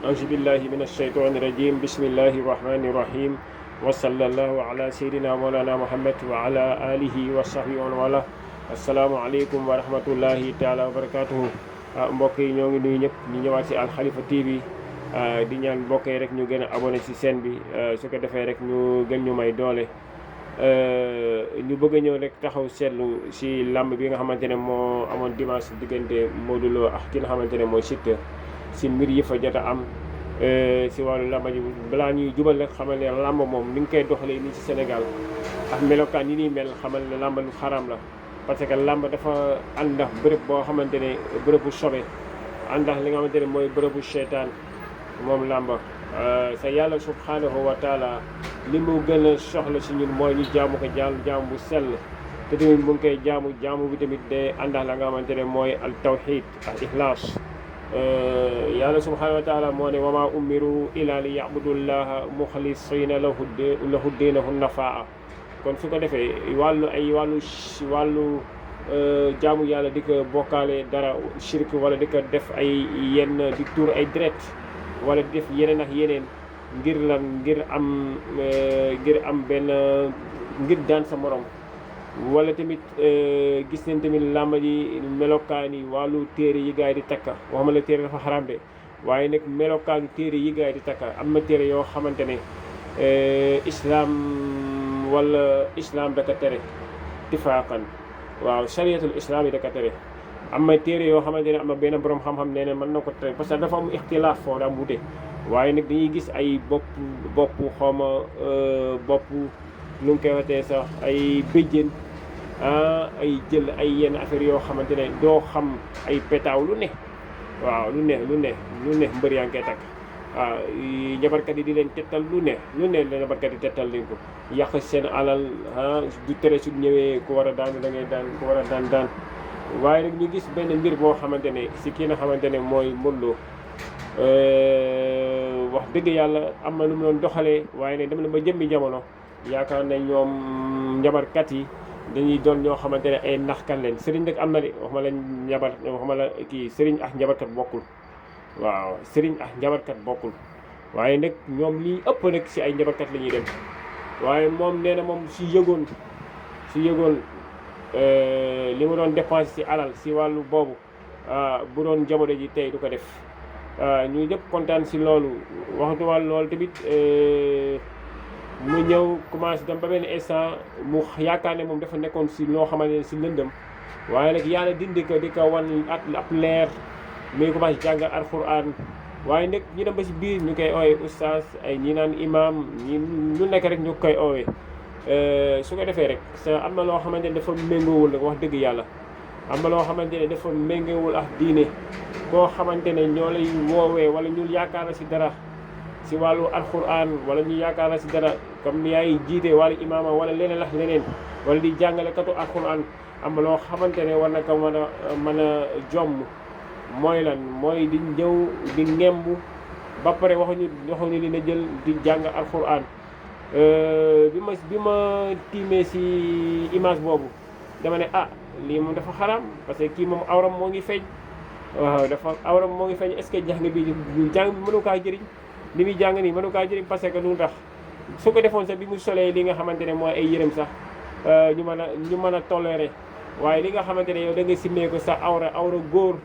auzu billahi min asheytaani rajim bismillahi rahmani rahim wa sallallahu ala seydina mawlana muhammad wa ala alihi wa sahbihi wa wala assalaamu aleykum wa rahmatullahi taala wa barakatuhu mbokk yi ñoo ngi nuyu ñëpp ñu ñëwaat si Al Khalifa TV di ñaan mbokk yi rek ñu gën a abonné si chaîne bi su ko defee rek ñu gën ñu may doole ñu bëgg a ñëw rek taxaw seetlu si làmb bi nga xamante ne moo amoon dimanche diggante Modou Lo ak ki nga xamante ne mooy Siteu si mbir yi fa jot a am si wàllu làmb ji balaa ñuy jubal rek xamal ne làmb moom ni nga koy doxalee nii ci Sénégal ak melokaan yi nii mel xamal ne làmb lu xaraam la parce que làmb dafa ànd ak bërëb boo xamante ne bërëbu sobe ànd ak li nga xamante ne mooy bërëbu seytaan moom làmb sa yàlla subhanahu wa taala li mu gën a soxla si ñun mooy ñu jaamu ko jaamu bu sell te tamit mu ngi koy jaamu bi tamit day ànd ak la nga xamante ne mooy al tawhid ak ixlaas yàlla subhanahu wa taala moo ne wa maa umiru illa li yabudullaha muxlisina lahu diinahu nafaa kon su ko defee wàllu jaamu yàlla di ko bokkaale dara shirk wala di ko def ay yenn di tuur ay deret wala di def yeneen ak yeneen ngir lan ngir am benn ngir daan sa morom wala tamit gis nañ tamit làmb ji melokaan yi wàllu téere yi gars yi di takka waxuma la téere dafa xaram de waaye nag melokaanu téere yi gars yi di takka am na téere yoo xamante ne islam da ko tere tifaakan waaw chariatul islam yi da ko tere am na téere yoo xamante ne am na benn borom xam-xam nee na mën na ko tere parce que dafa am ixtilaaf foofu daa am wute waaye nag dañuy gis ay bopp xawma bopp nu ngi koy waxee sax ay béjjén ay jël ay yenn affaire yoo xamante ne doo xam ay pétaaw lu ne waaw lu ne mbër yaa ngi koy takk waaw njabarkat yi di leen tettal lu ne la njabarkat yi tettal leen ko yàq seen alal du tere su ñëwee ku war a daan da ngay daan ku war a daan waaye nag ñu gis benn mbir boo xamante ne si kii nga xamante ne mooy Modou Lo wax dëgg yàlla am na nu mu doon doxalee waaye ne dem na ba jëmmi jamono yaakaar ne ñoom njabarkat yi dañuy doon ñoo xamante ne ay naxkan leen sëriñ nag am na de waxuma la kii sëriñ ak njabarkat bokkul waaw sëriñ ak njabarkat bokkul waaye nag ñoom lii ëpp nag si ay njabarkat la ñuy dem waaye moom nee na moom si yëgoon li mu doon dépensé si alal si wàllu boobu bu doon jamono ji tey du ko def ñu ñëpp kontaan si loolu waxtu wàllu loolu tamit mu ñëw commencé dem ba benn instant mu yaakaar ne moom dafa nekkoon si loo xamante ne si lëndëm waaye nag yàlla dindi ko di ko wan ab leer muy commencé jàngal alxuraan waaye nag ñu dem ba si biir ñu koy oowee oustaz ay ñi naan imam ñi lu nekk rek ñu koy oowee su ko defee rek sa am na loo xamante ne dafa méngoowul nag wax dëgg yàlla am na loo xamante ne dafa méngoowul ak diine koo xamante ne ñoo lay woowee wala ñu yaakaar na si dara si wàllu alquran wala ñu yaakaar na si dara comme yaay jiite wala imaama wala leneen ak leneen wala di jàngale katu alquran am na loo xamante ne war na ko mën a jomm mooy lan mooy di ñëw di ngemb ba pare waxuñu li na jël di jàng alquran bi ma tiimee si image boobu dama ne lii moom dafa xaraam parce que kii moom awram moo ngi feeñ waaw dafa awram moo ngi feeñ est-ce que jàng bi mënu kaa jëriñ li muy jàng nii mënu kaa jëriñ parce que lu tax su ko defoon sax bi mu solee li nga xamante ne mooy ay yërëm sax ñu mën a toléré waaye li nga xamante ne yow da nga simmee ko sa awra góor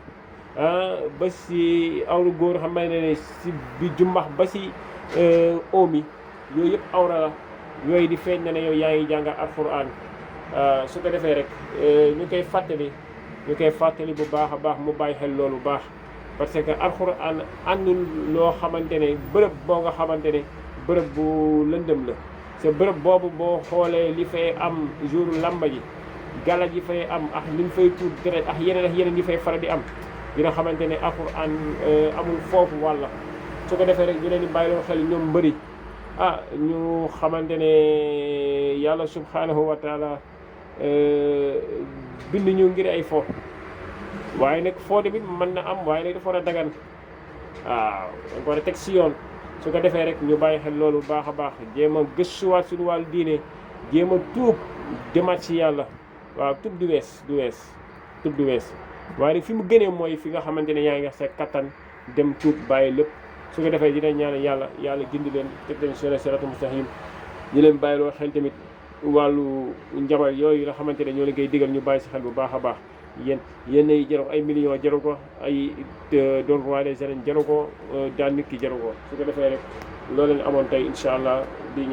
ba si awra góor xamante ne si bi jumbax ba si omi yooyu yëpp awra la yooyu di feeñ na ne yow yaa ngi jàngal alquran su ko defee rek ñu koy fàttali bu baax a baax mu bàyyi xel loolu bu baax parce que alxuraan àndul loo xamante ne bërëb boo nga xamante ne bërëb bu lëndëm la c'est bërëb boobu boo xoolee li fay am jour lamba ji gala ji fay am ak li ñu fay tuut deret ak yeneen yi fay faral di am dina xamante ne alxuraan amul foofu wàlla su ko defee rek ñu leen di bàyyi loo xel ñoom mbëri ñu xamante ne yàlla subhanahu wa taala bind ñu ngir ay fo waaye nag foo tamit mën na am waaye nag dafa war a dagan waaw dañ ko war a teg si yoon su ko defee rek ñu bàyyi xel loolu baax a baax jéem a gëstuwaat suñu wàllu diine jéem a tuub demaat si yàlla waaw tuub du wees waaye nag fi mu gënee mooy fi nga xamante ne yaa ngi wax sa kattan dem tuub bàyyi lépp su ko defee dina ñaan yàlla gindi leen teg leen sur siraatal mustaqim di leen bàyyiloo xel tamit wàllu njabar yooyu nga xamante ne ñoo leen koy digal ñu bàyyi si xel bu baax a baax yéen ay jaru ay millions jaru ko ay doon roi des arènes jaru ko daan nit ki jaru ko su ko defee rek loolu leen amoon tey incha allah di